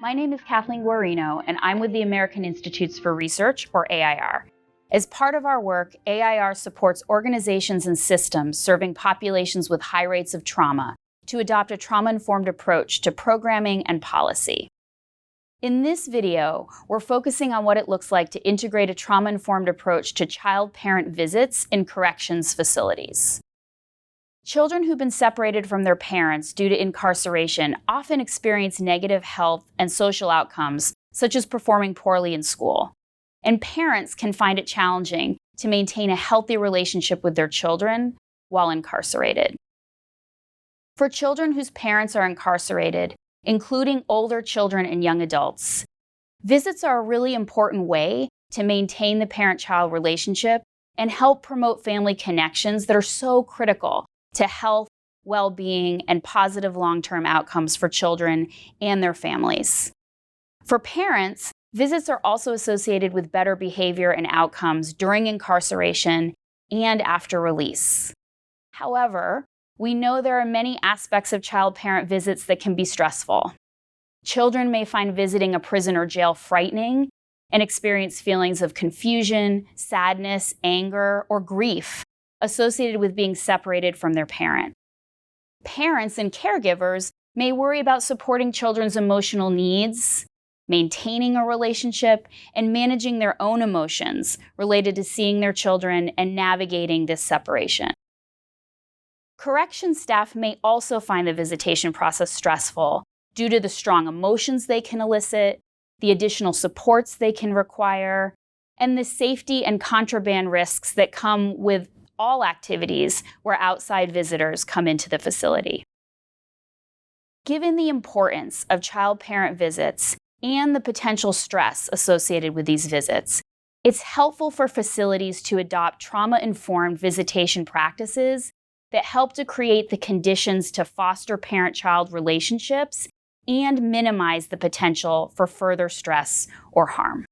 My name is Kathleen Guarino, and I'm with the American Institutes for Research, or AIR. As part of our work, AIR supports organizations and systems serving populations with high rates of trauma to adopt a trauma-informed approach to programming and policy. In this video, we're focusing on what it looks like to integrate a trauma-informed approach to child-parent visits in corrections facilities. Children who've been separated from their parents due to incarceration often experience negative health and social outcomes, such as performing poorly in school. And parents can find it challenging to maintain a healthy relationship with their children while incarcerated. For children whose parents are incarcerated, including older children and young adults, visits are a really important way to maintain the parent-child relationship and help promote family connections that are so critical to health, well-being, and positive long-term outcomes for children and their families. For parents, visits are also associated with better behavior and outcomes during incarceration and after release. However, we know there are many aspects of child-parent visits that can be stressful. Children may find visiting a prison or jail frightening and experience feelings of confusion, sadness, anger, or grief associated with being separated from their parent. Parents and caregivers may worry about supporting children's emotional needs, maintaining a relationship, and managing their own emotions related to seeing their children and navigating this separation. Corrections staff may also find the visitation process stressful due to the strong emotions they can elicit, the additional supports they can require, and the safety and contraband risks that come with all activities where outside visitors come into the facility. Given the importance of child-parent visits and the potential stress associated with these visits, it's helpful for facilities to adopt trauma-informed visitation practices that help to create the conditions to foster parent-child relationships and minimize the potential for further stress or harm.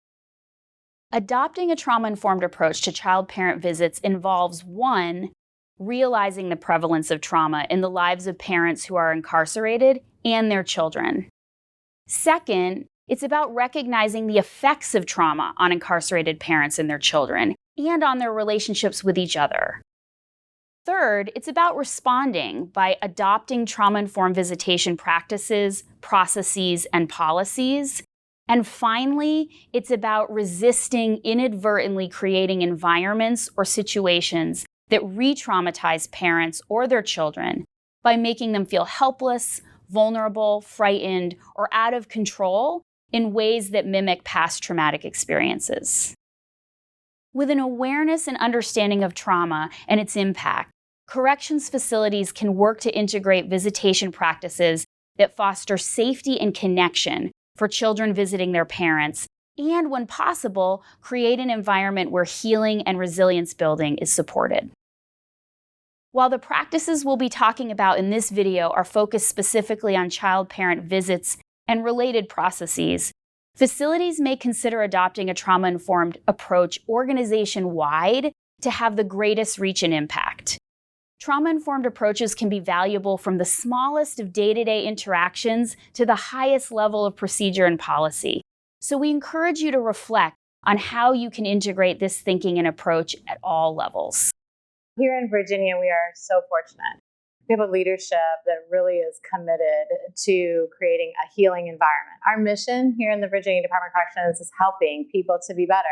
Adopting a trauma-informed approach to child-parent visits involves, one, realizing the prevalence of trauma in the lives of parents who are incarcerated and their children. Second, it's about recognizing the effects of trauma on incarcerated parents and their children and on their relationships with each other. Third, it's about responding by adopting trauma-informed visitation practices, processes, and policies. And finally, it's about resisting inadvertently creating environments or situations that re-traumatize parents or their children by making them feel helpless, vulnerable, frightened, or out of control in ways that mimic past traumatic experiences. With an awareness and understanding of trauma and its impact, corrections facilities can work to integrate visitation practices that foster safety and connection for children visiting their parents, and when possible, create an environment where healing and resilience building is supported. While the practices we'll be talking about in this video are focused specifically on child-parent visits and related processes, facilities may consider adopting a trauma-informed approach organization-wide to have the greatest reach and impact. Trauma-informed approaches can be valuable from the smallest of day-to-day interactions to the highest level of procedure and policy. So we encourage you to reflect on how you can integrate this thinking and approach at all levels. Here in Virginia, we are so fortunate. We have a leadership that really is committed to creating a healing environment. Our mission here in the Virginia Department of Corrections is helping people to be better.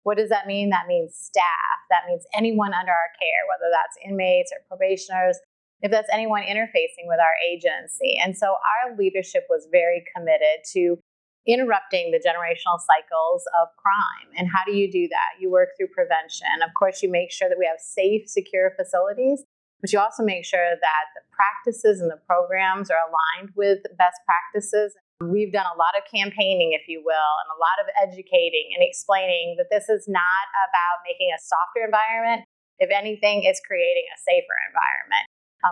What does that mean? That means staff. That means anyone under our care, whether that's inmates or probationers, if that's anyone interfacing with our agency. And so our leadership was very committed to interrupting the generational cycles of crime. And how do you do that? You work through prevention. Of course, you make sure that we have safe, secure facilities, but you also make sure that the practices and the programs are aligned with best practices. We've done a lot of campaigning, if you will, and a lot of educating and explaining that this is not about making a softer environment. If anything, it's creating a safer environment.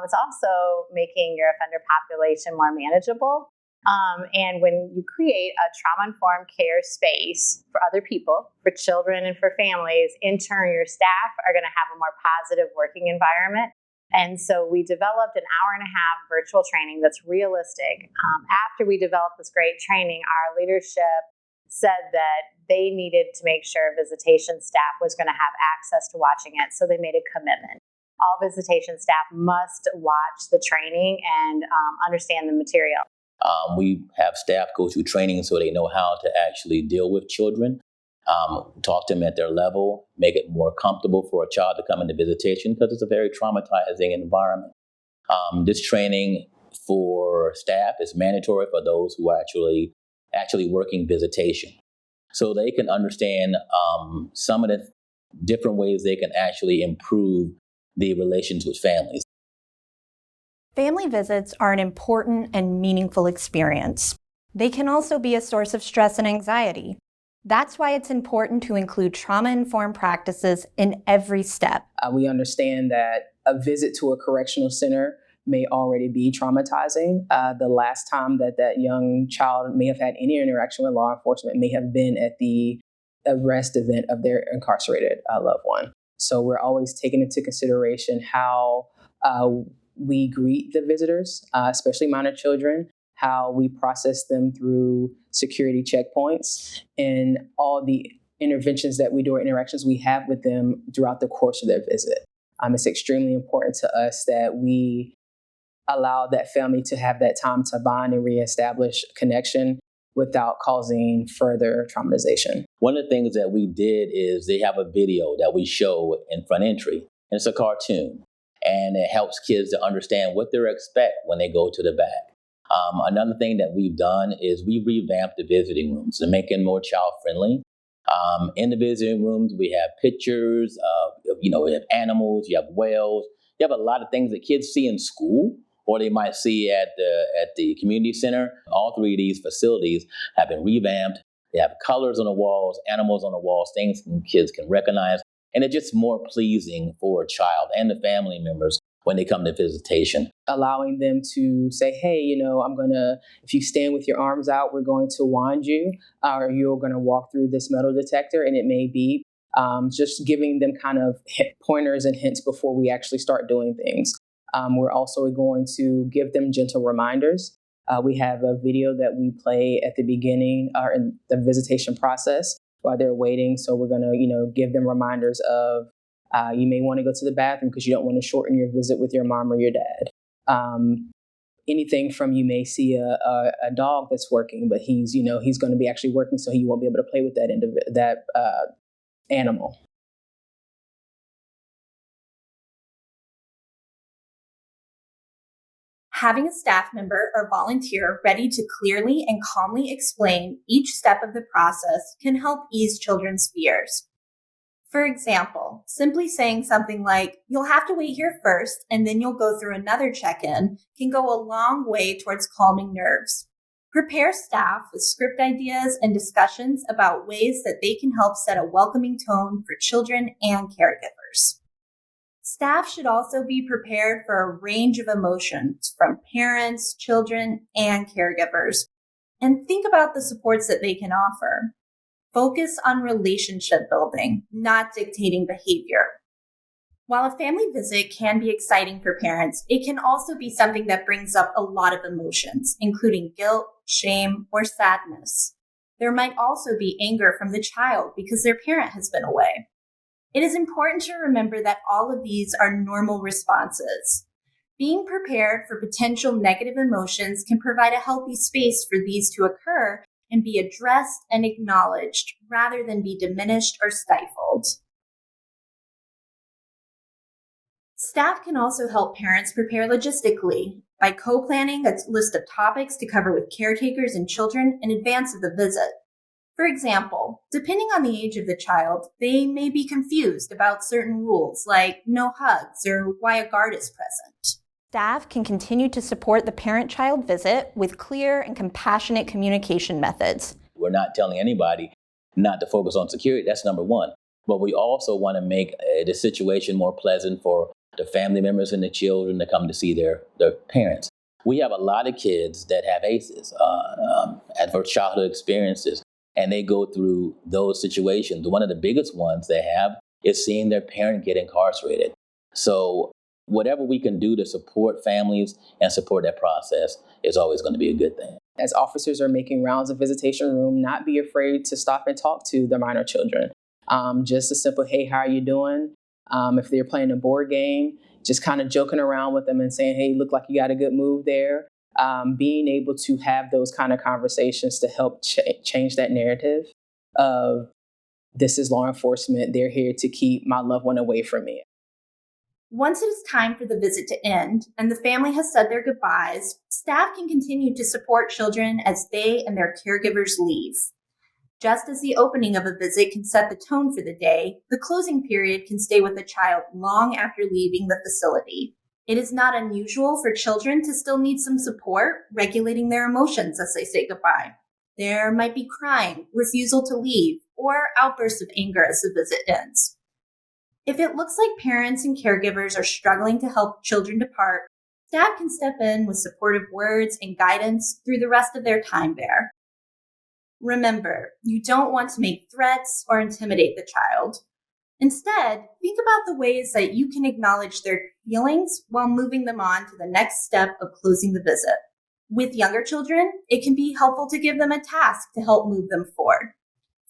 It's also making your offender population more manageable. And when you create a trauma-informed care space for other people, for children and for families, in turn, your staff are going to have a more positive working environment. And so we developed an hour and a half virtual training that's realistic. After we developed this great training, our leadership said that they needed to make sure visitation staff was going to have access to watching it. So they made a commitment. All visitation staff must watch the training and understand the material. We have staff go through training so they know how to actually deal with children, talk to them at their level, make it more comfortable for a child to come into visitation because it's a very traumatizing environment. This training for staff is mandatory for those who are actually working visitation. So they can understand some of the different ways they can actually improve the relations with families. Family visits are an important and meaningful experience. They can also be a source of stress and anxiety. That's why it's important to include trauma-informed practices in every step. We understand that a visit to a correctional center may already be traumatizing. The last time that young child may have had any interaction with law enforcement may have been at the arrest event of their incarcerated loved one. So we're always taking into consideration how we greet the visitors, especially minor children, how we process them through security checkpoints, and all the interventions that we do or interactions we have with them throughout the course of their visit. It's extremely important to us that we allow that family to have that time to bond and reestablish connection without causing further traumatization. One of the things that we did is they have a video that we show in front entry, and it's a cartoon. And it helps kids to understand what they expect when they go to the back. Another thing that we've done is we revamped the visiting rooms to make it more child-friendly. In the visiting rooms, we have pictures of, we have animals, you have whales, you have a lot of things that kids see in school or they might see at the community center. All three of these facilities have been revamped. They have colors on the walls, animals on the walls, things kids can recognize. And it's just more pleasing for a child and the family members when they come to visitation. Allowing them to say, hey, if you stand with your arms out, we're going to wand you, or you're going to walk through this metal detector, and it may be just giving them kind of pointers and hints before we actually start doing things. We're also going to give them gentle reminders. We have a video that we play at the beginning or in the visitation process while they're waiting. So we're going to, give them reminders of you may want to go to the bathroom because you don't want to shorten your visit with your mom or your dad. Anything from you may see a dog that's working, but he's going to be actually working, so he won't be able to play with that animal. Having a staff member or volunteer ready to clearly and calmly explain each step of the process can help ease children's fears. For example, simply saying something like, "You'll have to wait here first, and then you'll go through another check-in," can go a long way towards calming nerves. Prepare staff with script ideas and discussions about ways that they can help set a welcoming tone for children and caregivers. Staff should also be prepared for a range of emotions from parents, children, and caregivers, and think about the supports that they can offer. Focus on relationship building, not dictating behavior. While a family visit can be exciting for parents, it can also be something that brings up a lot of emotions, including guilt, shame, or sadness. There might also be anger from the child because their parent has been away. It is important to remember that all of these are normal responses. Being prepared for potential negative emotions can provide a healthy space for these to occur and be addressed and acknowledged rather than be diminished or stifled. Staff can also help parents prepare logistically by co-planning a list of topics to cover with caretakers and children in advance of the visit. For example, depending on the age of the child, they may be confused about certain rules like no hugs or why a guard is present. Staff can continue to support the parent-child visit with clear and compassionate communication methods. We're not telling anybody not to focus on security. That's number one. But we also want to make the situation more pleasant for the family members and the children to come to see their parents. We have a lot of kids that have ACEs, adverse childhood experiences, and they go through those situations. One of the biggest ones they have is seeing their parent get incarcerated. So whatever we can do to support families and support that process is always going to be a good thing. As officers are making rounds of visitation room, not be afraid to stop and talk to the minor children. Just a simple, hey, how are you doing? If they're playing a board game, just kind of joking around with them and saying, hey, look like you got a good move there. Being able to have those kind of conversations to help change that narrative of this is law enforcement. They're here to keep my loved one away from me. Once it is time for the visit to end and the family has said their goodbyes, staff can continue to support children as they and their caregivers leave. Just as the opening of a visit can set the tone for the day, the closing period can stay with a child long after leaving the facility. It is not unusual for children to still need some support regulating their emotions as they say goodbye. There might be crying, refusal to leave, or outbursts of anger as the visit ends. If it looks like parents and caregivers are struggling to help children depart, staff can step in with supportive words and guidance through the rest of their time there. Remember, you don't want to make threats or intimidate the child. Instead, think about the ways that you can acknowledge their feelings while moving them on to the next step of closing the visit. With younger children, it can be helpful to give them a task to help move them forward.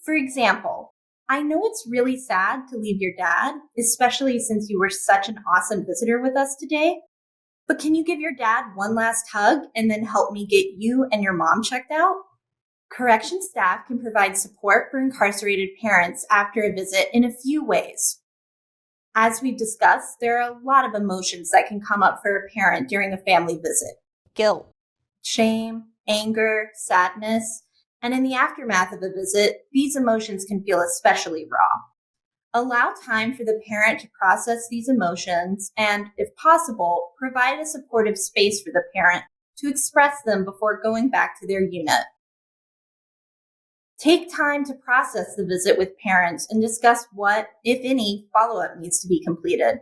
For example, I know it's really sad to leave your dad, especially since you were such an awesome visitor with us today. But can you give your dad one last hug and then help me get you and your mom checked out? Corrections staff can provide support for incarcerated parents after a visit in a few ways. As we've discussed, there are a lot of emotions that can come up for a parent during a family visit. Guilt, shame, anger, sadness, and in the aftermath of a visit, these emotions can feel especially raw. Allow time for the parent to process these emotions and, if possible, provide a supportive space for the parent to express them before going back to their unit. Take time to process the visit with parents and discuss what, if any, follow-up needs to be completed.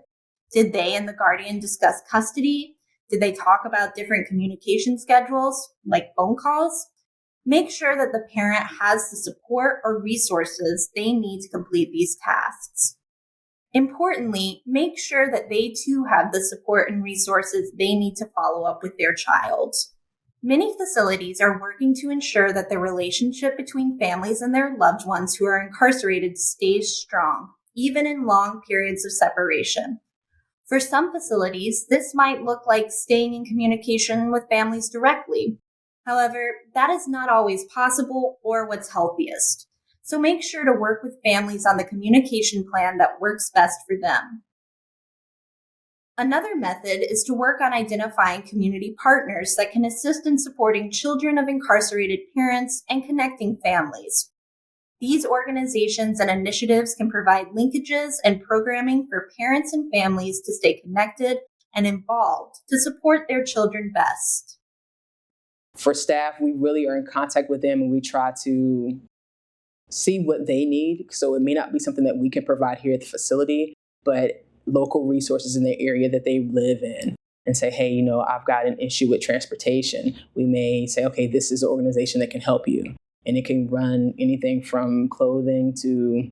Did they and the guardian discuss custody? Did they talk about different communication schedules, like phone calls? Make sure that the parent has the support or resources they need to complete these tasks. Importantly, make sure that they too have the support and resources they need to follow up with their child. Many facilities are working to ensure that the relationship between families and their loved ones who are incarcerated stays strong, even in long periods of separation. For some facilities, this might look like staying in communication with families directly. However, that is not always possible or what's healthiest. So make sure to work with families on the communication plan that works best for them. Another method is to work on identifying community partners that can assist in supporting children of incarcerated parents and connecting families. These organizations and initiatives can provide linkages and programming for parents and families to stay connected and involved to support their children best. For staff, we really are in contact with them and we try to see what they need. So it may not be something that we can provide here at the facility, but local resources in the area that they live in and say, hey, I've got an issue with transportation. We may say, okay, this is an organization that can help you. And it can run anything from clothing to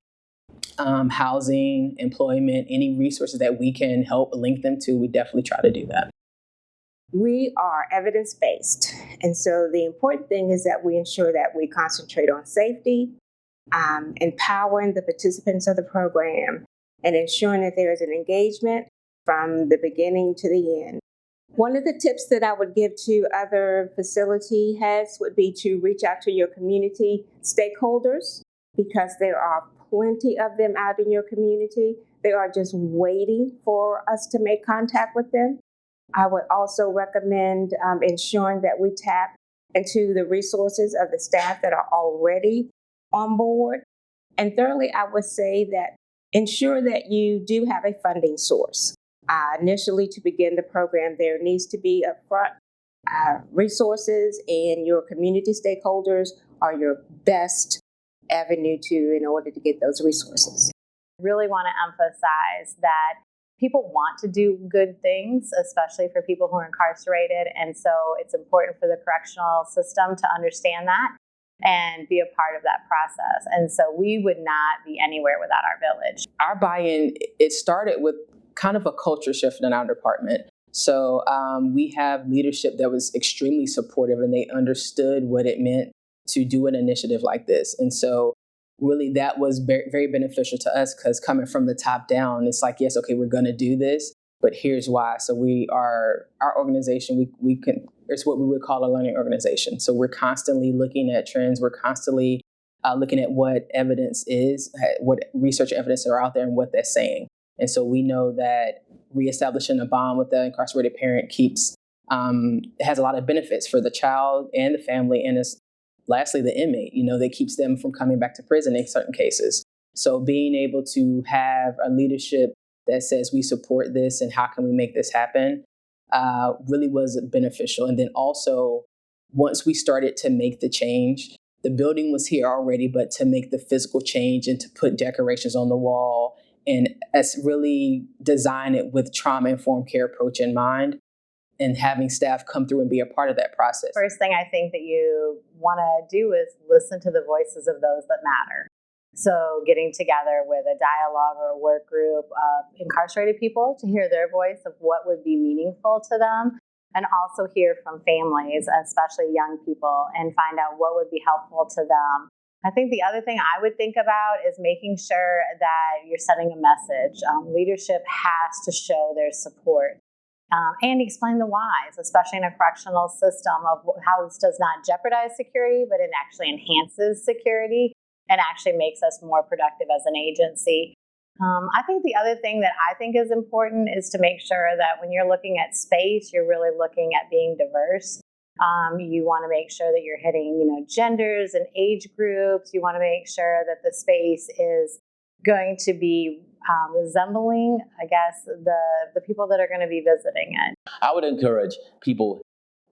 housing, employment, any resources that we can help link them to. We definitely try to do that. We are evidence-based. And so the important thing is that we ensure that we concentrate on safety, empowering the participants of the program, and ensuring that there is an engagement from the beginning to the end. One of the tips that I would give to other facility heads would be to reach out to your community stakeholders, because there are plenty of them out in your community. They are just waiting for us to make contact with them. I would also recommend ensuring that we tap into the resources of the staff that are already on board. And thirdly, I would say that ensure that you do have a funding source. Initially, to begin the program, there needs to be upfront resources, and your community stakeholders are your best avenue in order to get those resources. I really want to emphasize that people want to do good things, especially for people who are incarcerated. And so it's important for the correctional system to understand that and be a part of that process. And so we would not be anywhere without our village. Our buy-in, it started with kind of a culture shift in our department. So we have leadership that was extremely supportive, and they understood what it meant to do an initiative like this. And so really that was very, very beneficial to us, because coming from the top down, it's like, yes, okay, we're going to do this, but here's why. So our organization, it's what we would call a learning organization. So we're constantly looking at trends. We're constantly looking at what evidence is, what research evidence are out there and what they're saying. And so we know that reestablishing a bond with the incarcerated parent has a lot of benefits for the child and the family, and lastly, the inmate, that keeps them from coming back to prison in certain cases. So being able to have a leadership that says we support this and how can we make this happen really was beneficial. And then also, once we started to make the change, the building was here already, but to make the physical change and to put decorations on the wall and really design it with trauma-informed care approach in mind, and having staff come through and be a part of that process. First thing I think that you want to do is listen to the voices of those that matter. So getting together with a dialogue or a work group of incarcerated people to hear their voice of what would be meaningful to them, and also hear from families, especially young people, and find out what would be helpful to them. I think the other thing I would think about is making sure that you're sending a message. Leadership has to show their support. And explain the whys, especially in a correctional system, of how this does not jeopardize security, but it actually enhances security and actually makes us more productive as an agency. I think the other thing that I think is important is to make sure that when you're looking at space, you're really looking at being diverse. You want to make sure that you're hitting, genders and age groups. You want to make sure that the space is going to be resembling, I guess, the people that are going to be visiting it. I would encourage people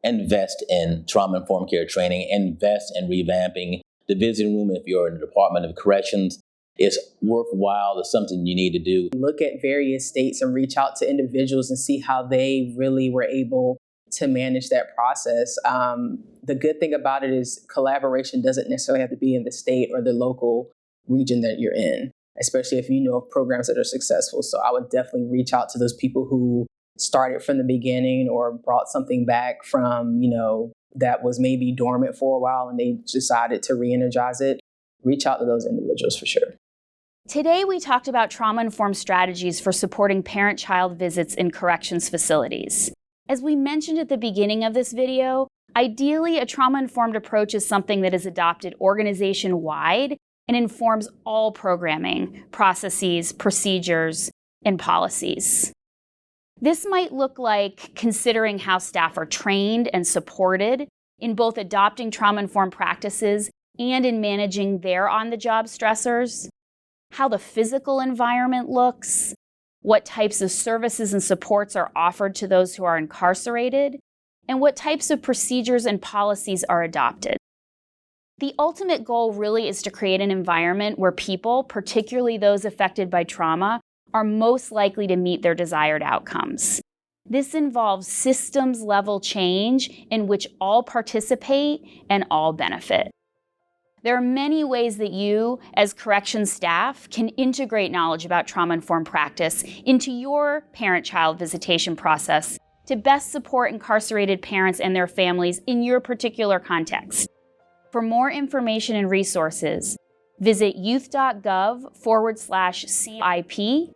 invest in trauma-informed care training, invest in revamping the visiting room if you're in the Department of Corrections. It's worthwhile. It's something you need to do. Look at various states and reach out to individuals and see how they really were able to manage that process. The good thing about it is collaboration doesn't necessarily have to be in the state or the local region that you're in, especially if you know of programs that are successful. So I would definitely reach out to those people who started from the beginning or brought something back from, that was maybe dormant for a while and they decided to re-energize it. Reach out to those individuals for sure. Today, we talked about trauma-informed strategies for supporting parent-child visits in corrections facilities. As we mentioned at the beginning of this video, ideally, a trauma-informed approach is something that is adopted organization-wide and informs all programming, processes, procedures, and policies. This might look like considering how staff are trained and supported in both adopting trauma-informed practices and in managing their on-the-job stressors, how the physical environment looks, what types of services and supports are offered to those who are incarcerated, and what types of procedures and policies are adopted. The ultimate goal really is to create an environment where people, particularly those affected by trauma, are most likely to meet their desired outcomes. This involves systems-level change in which all participate and all benefit. There are many ways that you, as corrections staff, can integrate knowledge about trauma-informed practice into your parent-child visitation process to best support incarcerated parents and their families in your particular context. For more information and resources, visit youth.gov/CIP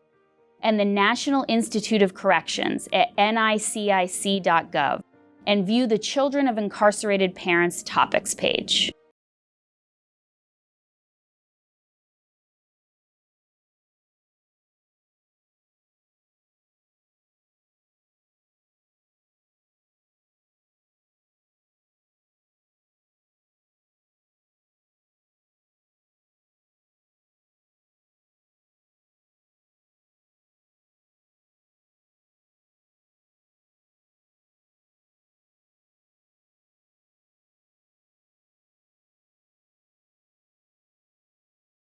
and the National Institute of Corrections at nicIC.gov and view the Children of Incarcerated Parents topics page.